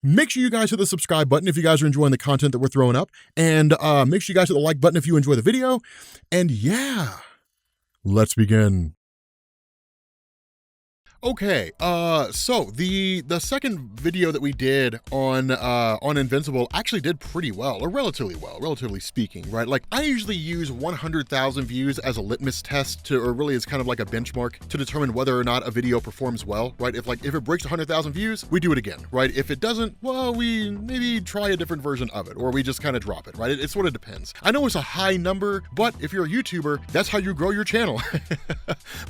Make sure you guys hit the subscribe button if you guys are enjoying the content that we're throwing up. And make sure you guys hit the like button if you enjoy the video. And yeah, let's begin. Okay, so the second video that we did on Invincible actually did pretty well, or relatively speaking, right? Like, I usually use 100,000 views as a litmus test or really as kind of like a benchmark to determine whether or not a video performs well, right? If it breaks 100,000 views, we do it again, right? If it doesn't, well, we maybe try a different version of it, or we just kind of drop it, right? It sort of depends. I know it's a high number, but if you're a YouTuber, that's how you grow your channel.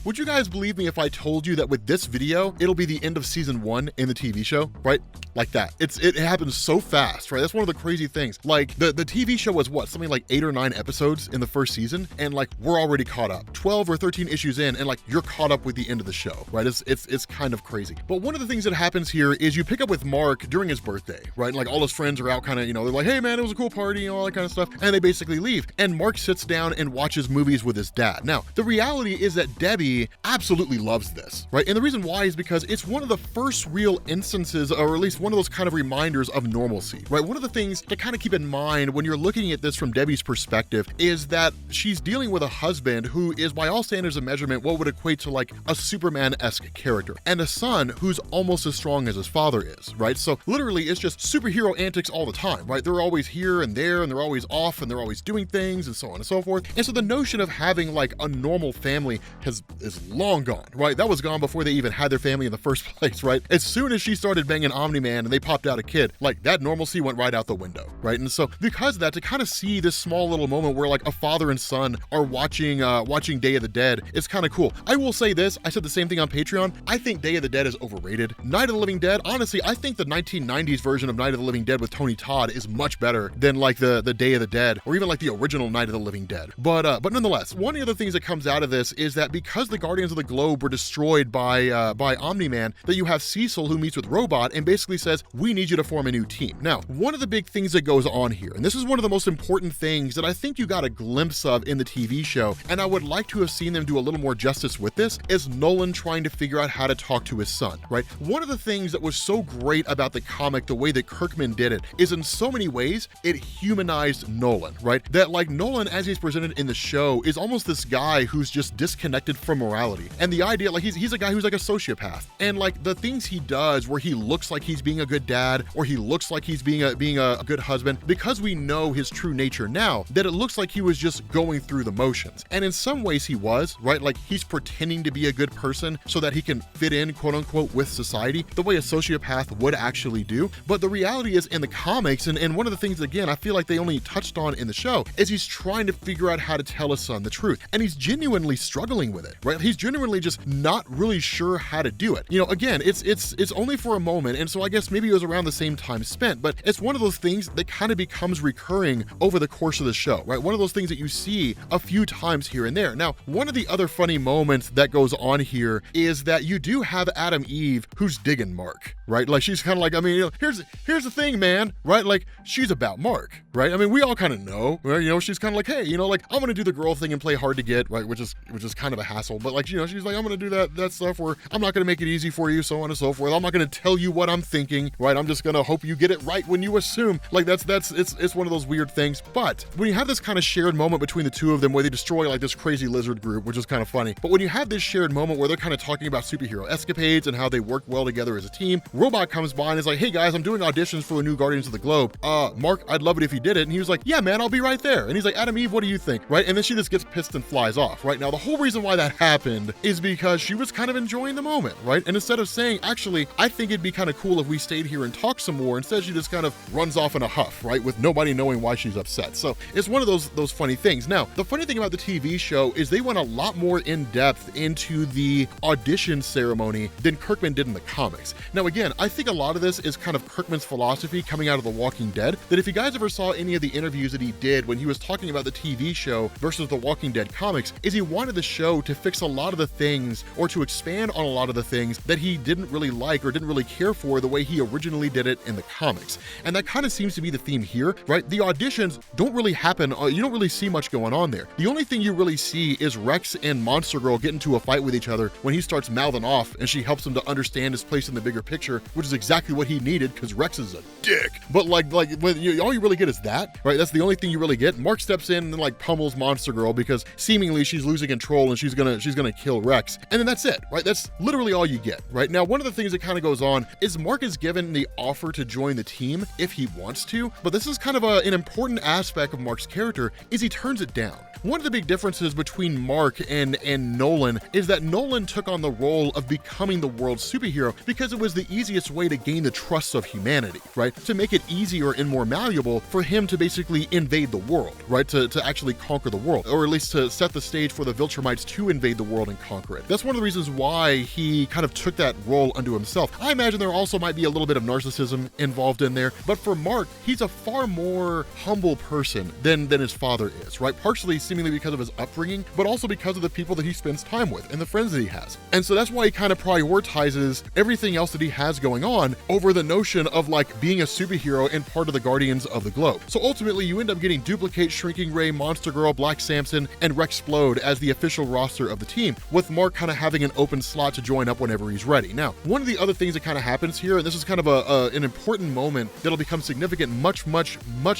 Would you guys believe me if I told you that with this video, it'll be the end of season 1 in the TV show, right? Like that. It happens so fast, right? That's one of the crazy things. Like the TV show was what, something like 8 or 9 episodes in the first season, and like we're already caught up. 12 or 13 issues in, and like you're caught up with the end of the show, right? It's kind of crazy. But one of the things that happens here is you pick up with Mark during his birthday, right? Like all his friends are out kind of, they're like, hey man, it was a cool party and all that kind of stuff, and they basically leave. And Mark sits down and watches movies with his dad. Now, the reality is that Debbie absolutely loves this, right? And the reason why is because it's one of the first real instances, or at least one of those kind of reminders of normalcy, right? One of the things to kind of keep in mind when you're looking at this from Debbie's perspective is that she's dealing with a husband who is, by all standards of measurement, what would equate to like a Superman-esque character, and a son who's almost as strong as his father is, right? So literally it's just superhero antics all the time, right? They're always here and there, and they're always off, and they're always doing things, and so on and so forth. And so the notion of having like a normal family is long gone, right? That was gone before they even had their family in the first place, right? As soon as she started banging Omni-Man and they popped out a kid, like that normalcy went right out the window, right? And so because of that, to kind of see this small little moment where like a father and son are watching Day of the Dead is kind of cool. I will say this, I said the same thing on Patreon, I think Day of the Dead is overrated. Night of the Living Dead, honestly, I think the 1990s version of Night of the Living Dead with Tony Todd is much better than like the Day of the Dead, or even like the original Night of the Living Dead. But nonetheless, one of the other things that comes out of this is that because the Guardians of the Globe were destroyed by Omni-Man, that you have Cecil who meets with Robot and basically says, we need you to form a new team. Now, one of the big things that goes on here, and this is one of the most important things that I think you got a glimpse of in the TV show, and I would like to have seen them do a little more justice with this, is Nolan trying to figure out how to talk to his son, right? One of the things that was so great about the comic, the way that Kirkman did it, is in so many ways, it humanized Nolan, right? That like Nolan, as he's presented in the show, is almost this guy who's just disconnected from morality. And the idea, like he's a guy who's like a sociopath. And like the things he does where he looks like he's being a good dad, or he looks like he's being a good husband, because we know his true nature now, that it looks like he was just going through the motions. And in some ways he was, right? Like he's pretending to be a good person so that he can fit in, quote unquote, with society, the way a sociopath would actually do. But the reality is in the comics, and one of the things, again, I feel like they only touched on in the show, is he's trying to figure out how to tell his son the truth. And he's genuinely struggling with it, right? He's genuinely just not really sure how to do it. Again, it's only for a moment, and so I guess maybe it was around the same time spent, but it's one of those things that kind of becomes recurring over the course of the show, right? One of those things that you see a few times here and there. Now, one of the other funny moments that goes on here is that you do have Adam Eve who's digging Mark, right? Like she's kind of like, I mean, here's the thing, man, right? Like she's about Mark, right? I mean, we all kind of know, right? She's kind of like, hey, like I'm gonna do the girl thing and play hard to get, right? Which is kind of a hassle, but like, she's like, I'm gonna do that stuff where I'm not gonna make it easy for you, so on and so forth. I'm not gonna tell you what I'm thinking, right? I'm just gonna hope you get it right when you assume. Like it's one of those weird things. But when you have this kind of shared moment between the two of them where they destroy like this crazy lizard group, which is kind of funny, but when you have this shared moment where they're kind of talking about superhero escapades and how they work well together as a team, Robot comes by and is like, hey guys, I'm doing auditions for a new Guardians of the Globe. Mark, I'd love it if you did it. And he was like, yeah man, I'll be right there. And he's like, Adam Eve, what do you think, right? And then she just gets pissed and flies off, right? Now the whole reason why that happened is because she was kind of enjoying the moment, right? And instead of saying, actually, I think it'd be kind of cool if we stayed here and talked some more, instead she just kind of runs off in a huff, right? With nobody knowing why she's upset. So it's one of those funny things. Now, the funny thing about the TV show is they went a lot more in depth into the audition ceremony than Kirkman did in the comics. Now, again, I think a lot of this is kind of Kirkman's philosophy coming out of The Walking Dead, that if you guys ever saw any of the interviews that he did when he was talking about the TV show versus The Walking Dead comics, is he wanted the show to fix a lot of the things or to expand on a lot of the things that he didn't really like or didn't really care for the way he originally did it in the comics. And that kind of seems to be the theme here, right? The auditions don't really happen, you don't really see much going on there. The only thing you really see is Rex and Monster Girl get into a fight with each other when he starts mouthing off and she helps him to understand his place in the bigger picture, which is exactly what he needed because Rex is a dick. But all you really get is that, right? That's the only thing you really get. Mark steps in and like pummels Monster Girl because seemingly she's losing control and she's gonna kill Rex. And then that's it, right? That's literally all you get, right? Now, one of the things that kind of goes on is Mark is given the offer to join the team if he wants to, but this is kind of an important aspect of Mark's character is he turns it down. One of the big differences between Mark and Nolan is that Nolan took on the role of becoming the world's superhero because it was the easiest way to gain the trust of humanity, right? To make it easier and more malleable for him to basically invade the world, right? To actually conquer the world, or at least to set the stage for the Viltrumites to invade the world and conquer it. That's one of the reasons why he kind of took that role unto himself. I imagine there also might be a little bit of narcissism involved in there, but for Mark, he's a far more humble person than his father is, right? Partially seemingly because of his upbringing, but also because of the people that he spends time with and the friends that he has. And so that's why he kind of prioritizes everything else that he has going on over the notion of like being a superhero and part of the Guardians of the Globe. So ultimately you end up getting Duplicate, Shrinking Ray, Monster Girl, Black Samson, and Rexplode as the official roster of the team, with Mark kind of having an open slot to join up whenever he's ready. Now, one of the other things that kind of happens here, and this is kind of an important moment that'll become significant much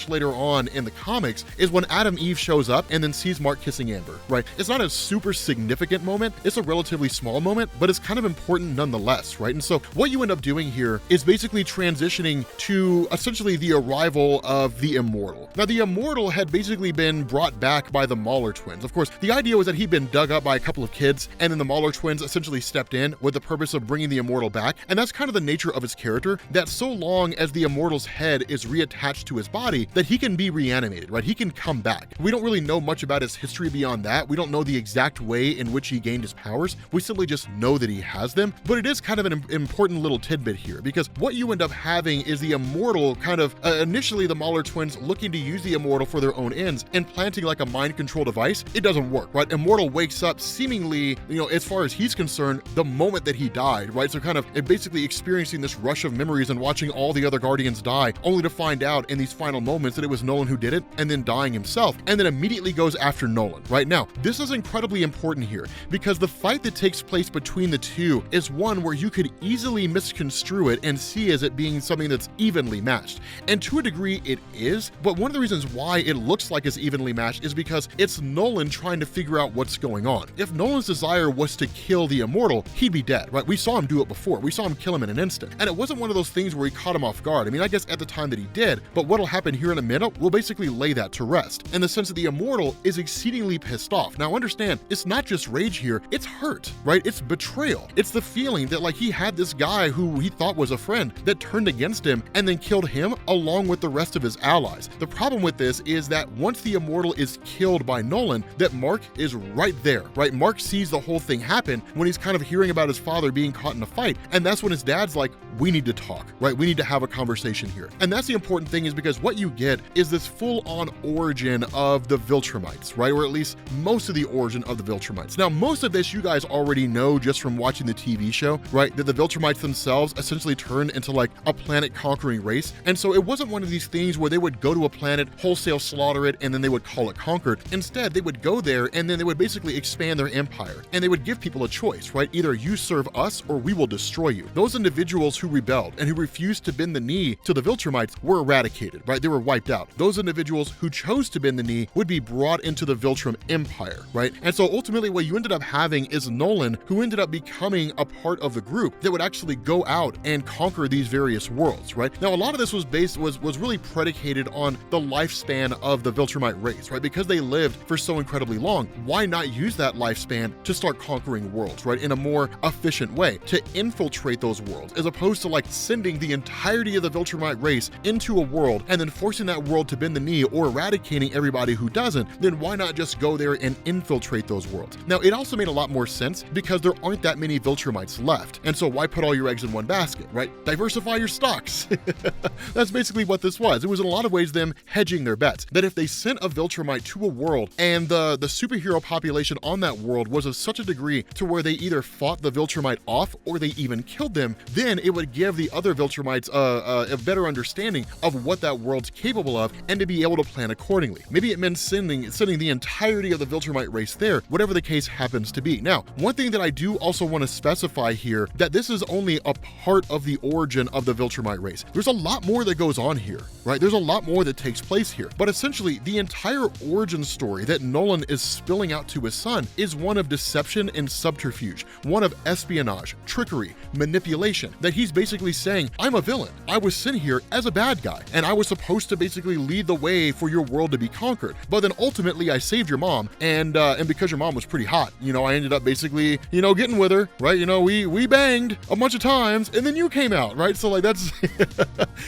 later on in the comics, is when Adam Eve shows up and then sees Mark kissing Amber, right? It's not a super significant moment, it's a relatively small moment, but it's kind of important nonetheless, right? And so what you end up doing here is basically transitioning to essentially the arrival of the Immortal. Now, the Immortal had basically been brought back by the Mauler twins. Of course, the idea was that he'd been dug up by a couple of kids, and then the Mauler twins essentially stepped in with the purpose of bringing the Immortal back, and that's kind of the nature of his character, that so long as the Immortal's head is reattached to his body, that he can be reanimated, right? He can come back. We don't really know much about his history beyond that. We don't know the exact way in which he gained his powers. We simply just know that he has them, but it is kind of an important little tidbit here, because what you end up having is the Immortal kind of, initially the Mauler twins looking to use the Immortal for their own ends and planting like a mind control device. It doesn't work, right? Immortal wakes up seemingly, as far as he's concerned, the moment that he died, right? So kind of basically experiencing this rush of memories and watching all the other Guardians die, only to find out in these final moments that it was Nolan who did it, and then dying himself, and then immediately goes after Nolan, right? Now, this is incredibly important here, because the fight that takes place between the two is one where you could easily misconstrue it and see as it being something that's evenly matched. And to a degree, it is, but one of the reasons why it looks like it's evenly matched is because it's Nolan trying to figure out what's going on. If Nolan's desire was to kill the Immortal, he'd be dead, right? We saw him do it before. We saw him kill him in an instant. And it wasn't one of those things where he caught him off guard. I mean, I guess at the time that he did, but what'll happen here in a minute will basically lay that to rest, in the sense that the Immortal is exceedingly pissed off. Now understand, it's not just rage here, it's hurt, right? It's betrayal. It's the feeling that like he had this guy who he thought was a friend that turned against him and then killed him along with the rest of his allies. The problem with this is that once the Immortal is killed by Nolan, that Mark is right there, right? Mark sees the whole thing happen when he's kind of hearing about his father being caught in a fight, and that's when his dad's like, we need to talk, right? We need to have a conversation here. And that's the important thing, is because what you get is this full-on origin of the Viltrumites, right? Or at least most of the origin of the Viltrumites. Now, most of this you guys already know just from watching the TV show, right? That the Viltrumites themselves essentially turned into like a planet-conquering race. And so it wasn't one of these things where they would go to a planet, wholesale slaughter it, and then they would call it conquered. Instead, they would go there and then they would basically expand their empire. And they would give people a choice, right? Either you serve us or we will destroy you. Those individuals who rebelled and who refused to bend the knee to the Viltrumites were eradicated, right? They were wiped out. Those individuals who chose to bend the knee would be brought into the Viltrum Empire, right? And so ultimately what you ended up having is Nolan, who ended up becoming a part of the group that would actually go out and conquer these various worlds, right? Now, a lot of this was really predicated on the lifespan of the Viltrumite race, right? Because they lived for so incredibly long, why not use that lifespan to start conquering worlds, right? In a more efficient way, to infiltrate those worlds, as opposed opposed to like sending the entirety of the Viltrumite race into a world and then forcing that world to bend the knee or eradicating everybody who doesn't, then why not just go there and infiltrate those worlds? Now, it also made a lot more sense because there aren't that many Viltrumites left. And so why put all your eggs in one basket, right? Diversify your stocks. That's basically what this was. It was in a lot of ways them hedging their bets. That if they sent a Viltrumite to a world and the superhero population on that world was of such a degree to where they either fought the Viltrumite off or they even killed them, then it would give the other Viltrumites a better understanding of what that world's capable of and to be able to plan accordingly. Maybe it meant sending the entirety of the Viltrumite race there, whatever the case happens to be. Now, one thing that I do also want to specify here, that this is only a part of the origin of the Viltrumite race. There's a lot more that goes on here, right? There's a lot more that takes place here. But essentially, the entire origin story that Nolan is spilling out to his son is one of deception and subterfuge, one of espionage, trickery, manipulation, that he's basically saying, I'm a villain. I was sent here as a bad guy, and I was supposed to basically lead the way for your world to be conquered. But then ultimately, I saved your mom, and because your mom was pretty hot, I ended up basically, getting with her, right? We banged a bunch of times, and then you came out, right? So like that's,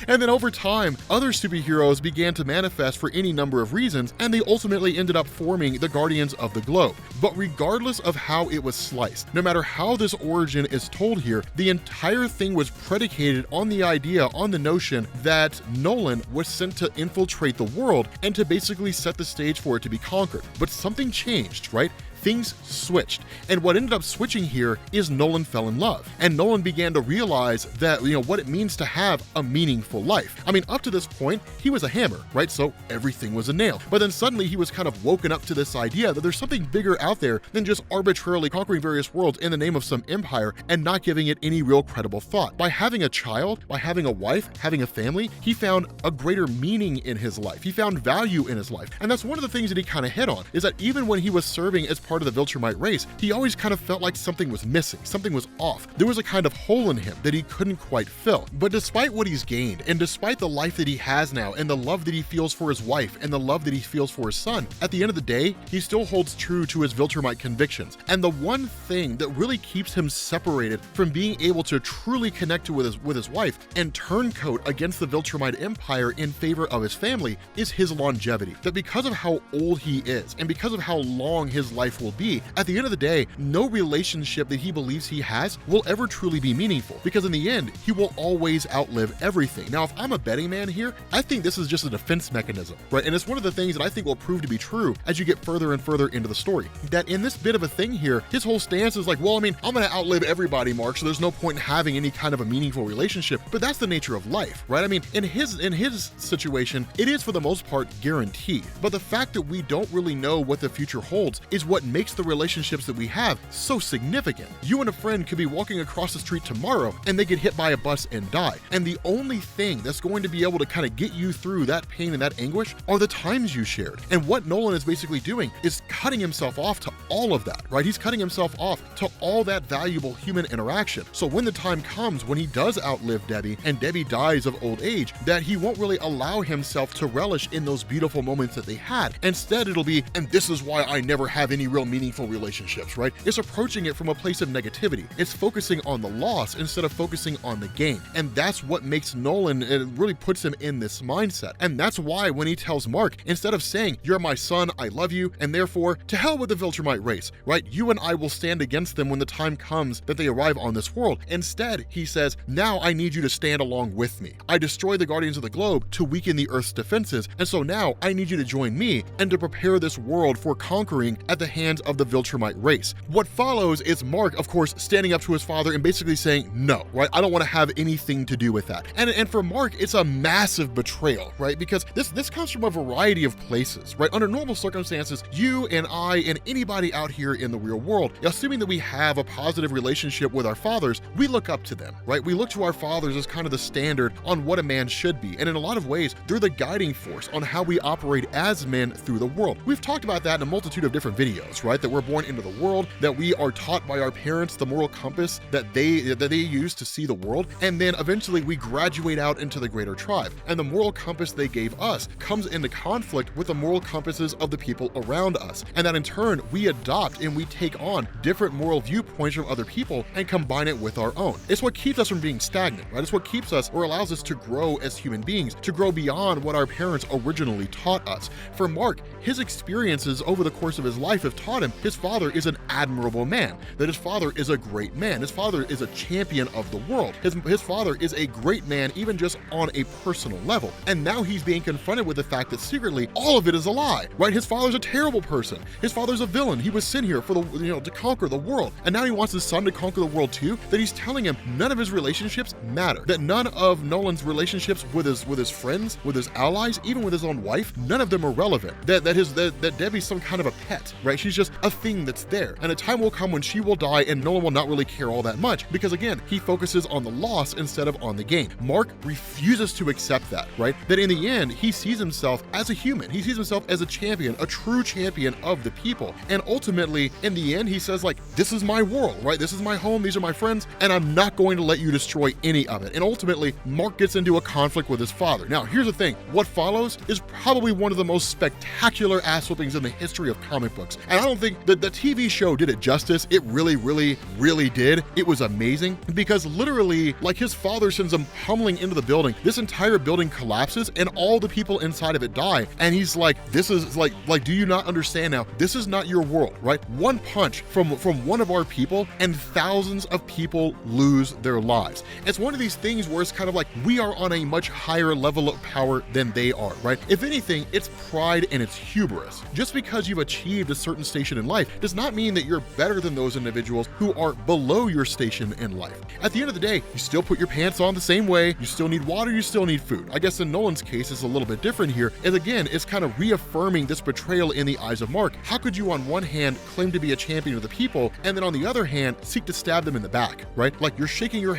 and then over time, other superheroes began to manifest for any number of reasons, and they ultimately ended up forming the Guardians of the Globe. But regardless of how it was sliced, no matter how this origin is told here, the entire thing was predicated on the idea, on the notion that Nolan was sent to infiltrate the world and to basically set the stage for it to be conquered. But something changed, right? Things switched. And what ended up switching here is Nolan fell in love. And Nolan began to realize that, what it means to have a meaningful life. I mean, up to this point, he was a hammer, right? So everything was a nail. But then suddenly he was kind of woken up to this idea that there's something bigger out there than just arbitrarily conquering various worlds in the name of some empire and not giving it any real credible thought. By having a child, by having a wife, having a family, he found a greater meaning in his life. He found value in his life. And that's one of the things that he kind of hit on, is that even when he was serving as part of the Viltrumite race, he always kind of felt like something was missing, something was off. There was a kind of hole in him that he couldn't quite fill. But despite what he's gained, and despite the life that he has now, and the love that he feels for his wife, and the love that he feels for his son, at the end of the day, he still holds true to his Viltrumite convictions. And the one thing that really keeps him separated from being able to truly connect with his wife and turncoat against the Viltrumite Empire in favor of his family is his longevity. That because of how old he is, and because of how long his life will be, at the end of the day, no relationship that he believes he has will ever truly be meaningful, because in the end, he will always outlive everything. Now, if I'm a betting man here, I think this is just a defense mechanism, right? And it's one of the things that I think will prove to be true as you get further and further into the story. That in this bit of a thing here, his whole stance is like, well, I mean, I'm gonna outlive everybody, Mark, so there's no point in having any kind of a meaningful relationship. But that's the nature of life, right? I mean, in his situation, it is for the most part guaranteed. But the fact that we don't really know what the future holds is what makes the relationships that we have so significant. You and a friend could be walking across the street tomorrow and they get hit by a bus and die. And the only thing that's going to be able to kind of get you through that pain and that anguish are the times you shared. And what Nolan is basically doing is cutting himself off to all of that, right? He's cutting himself off to all that valuable human interaction. So when the time comes, when he does outlive Debbie and Debbie dies of old age, that he won't really allow himself to relish in those beautiful moments that they had. Instead, it'll be, and this is why I never have any real meaningful relationships, right? It's approaching it from a place of negativity. It's focusing on the loss instead of focusing on the gain. And that's what makes Nolan, it really puts him in this mindset. And that's why when he tells Mark, instead of saying, you're my son, I love you, and therefore, to hell with the Viltrumite race, right? You and I will stand against them when the time comes that they arrive on this world. Instead, he says, now I need you to stand along with me. I destroyed the Guardians of the Globe to weaken the Earth's defenses, and so now I need you to join me and to prepare this world for conquering at the hands of the Viltrumite race. What follows is Mark, of course, standing up to his father and basically saying, no, right? I don't want to have anything to do with that. And for Mark, it's a massive betrayal, right? Because this comes from a variety of places, right? Under normal circumstances, you and I and anybody out here in the real world, assuming that we have a positive relationship with our fathers, we look up to them, right? We look to our fathers as kind of the standard on what a man should be. And in a lot of ways, they're the guiding force on how we operate as men through the world. We've talked about that in a multitude of different videos, right? That we're born into the world, that we are taught by our parents the moral compass that they use to see the world, and then eventually we graduate out into the greater tribe. And the moral compass they gave us comes into conflict with the moral compasses of the people around us. And that in turn, we adopt and we take on different moral viewpoints from other people and combine it with our own. It's what keeps us from being stagnant, right? It's what keeps us or allows us to grow as human beings, to grow beyond what our parents originally taught us. For Mark, his experiences over the course of his life have taught him his father is an admirable man, that his father is a great man. His father is a champion of the world. His father is a great man, even just on a personal level. And now he's being confronted with the fact that secretly all of it is a lie, right? His father's a terrible person. His father's a villain. He was sent here for to conquer the world. And now he wants his son to conquer the world too. That he's telling him none of his relationships matter. That none of Nolan's relationships with his friends, with his allies, even with his own wife, none of them are relevant. That Debbie's some kind of a pet, right? She's just a thing that's there. And a time will come when she will die and Nolan will not really care all that much because again, he focuses on the loss instead of on the gain. Mark refuses to accept that, right? That in the end, he sees himself as a human. He sees himself as a champion, a true champion of the people. And ultimately, in the end, he says like, this is my world, right? This is my home. These are my friends, and I'm not going to let you destroy any of it. And ultimately, Mark gets into a conflict with his father. Now, here's the thing. What follows is probably one of the most spectacular ass whoopings in the history of comic books. And I don't think that the TV show did it justice. It really, really, really did. It was amazing because literally, like his father sends him pummeling into the building. This entire building collapses and all the people inside of it die. And he's like, this is like, do you not understand now? This is not your world, right? One punch from one of our people and thousands of people lose their lives. It's one of these things where it's kind of like we are on a much higher level of power than they are, right? If anything, it's pride and it's hubris. Just because you've achieved a certain station in life does not mean that you're better than those individuals who are below your station in life. At the end of the day, you still put your pants on the same way, you still need water, you still need food. I guess in Nolan's case, it's a little bit different here. And again, it's kind of reaffirming this betrayal in the eyes of Mark. How could you on one hand claim to be a champion of the people, and then on the other hand, seek to stab them in the back, right? Like you're shaking their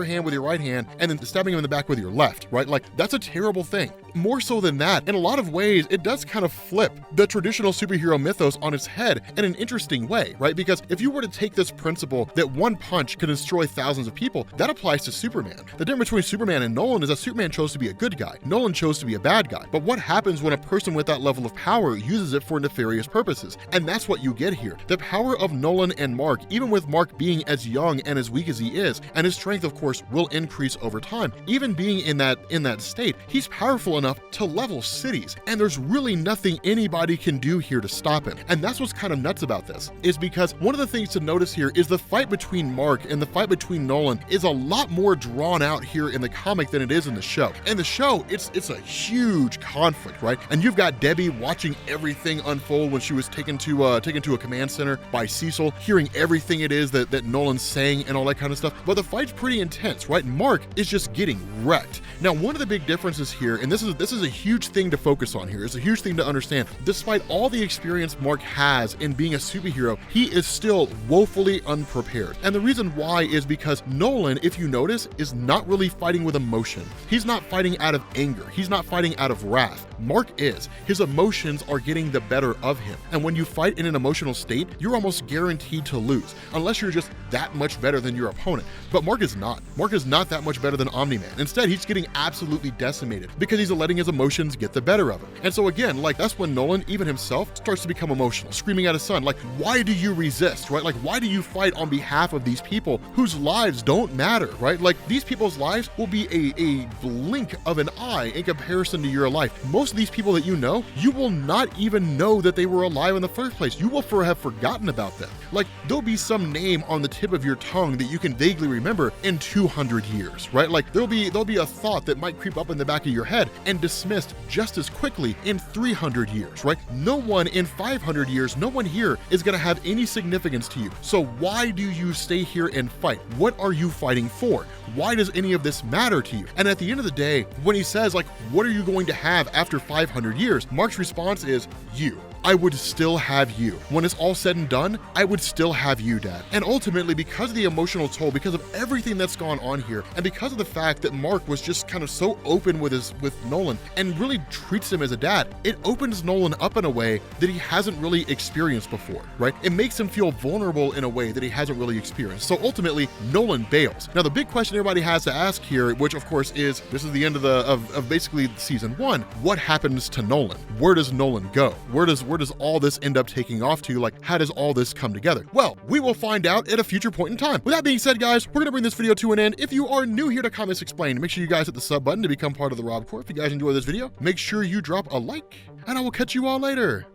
hand with your right hand, and then stabbing them in the back with your left, right? Like that's a terrible thing. More so than that, in a lot of ways, it does kind of flip the traditional superhero mythos on its head in an interesting way, right? Because if you were to take this principle that one punch can destroy thousands of people, that applies to Superman. The difference between Superman and Nolan is that Superman chose to be a good guy. Nolan chose to be a bad guy. But what happens when a person with that level of power uses it for nefarious purposes? And that's what you get here. The power of Nolan and Mark, even with Mark being as young and as weak as he is, and his strength, of course, will increase over time. Even being in that state, he's powerful enough to level cities, and there's really nothing anybody can do here to stop him. And that's what's kind of nuts about this, is because one of the things to notice here is the fight between Mark and the fight between Nolan is a lot more drawn out here in the comic than it is in the show. In the show, it's a huge conflict, right? And you've got Debbie watching everything unfold when she was taken to a command center by Cecil, hearing everything it is that Nolan's saying and all that kind of stuff. But the fight's pretty intense, right? Mark is just getting wrecked. Now, one of the big differences here, and this is a huge thing to focus on here, it's a huge thing to understand. Despite all the experience Mark has in being a superhero, he is still woefully unprepared. And the reason why is because Nolan, if you notice, is not really fighting with emotion. He's not fighting out of anger. He's not fighting out of wrath. Mark is. His emotions are getting the better of him. And when you fight in an emotional state, you're almost guaranteed to lose, unless you're just that much better than your opponent. But Mark is not. Mark is not that much better than Omni-Man. Instead, he's getting absolutely decimated because he's letting his emotions get the better of him. And so again, like that's when Nolan, even himself, starts to become emotional, screaming at his son, like, why do you resist, right? Like, why do you fight on behalf of these people whose lives don't matter, right? Like, these people's lives will be a blink of an eye in comparison to your life. Most of these people that you know, you will not even know that they were alive in the first place. You will have forgotten about them. Like, there'll be some name on the tip of your tongue that you can vaguely remember in 200 years, right? Like, there'll be a thought that might creep up in the back of your head and dismissed just as quickly in 300 years, right? No one in 500 years, no one here is going to have any significance to you. So why do you stay here and fight? What are you fighting for? Why does any of this matter to you? And at the end of the day, when he says, like, what are you going to have after 500 years? Mark's response is, you. I would still have you. When it's all said and done, I would still have you, Dad. And ultimately, because of the emotional toll, because of everything that's gone on here, and because of the fact that Mark was just kind of so open with Nolan and really treats him as a dad, it opens Nolan up in a way that he hasn't really experienced before, right? It makes him feel vulnerable in a way that he hasn't really experienced. So ultimately, Nolan bails. Now, the big question everybody has to ask here, which of course is, this is the end of basically season 1, what happens to Nolan? Where does Nolan go? Where does where does all this end up taking off to? Like, how does all this come together? Well, we will find out at a future point in time. With that being said, guys, we're gonna bring this video to an end. If you are new here to Comics Explained, make sure you guys hit the sub button to become part of the Rob Corps. If you guys enjoy this video, make sure you drop a like, and I will catch you all later.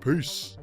Peace.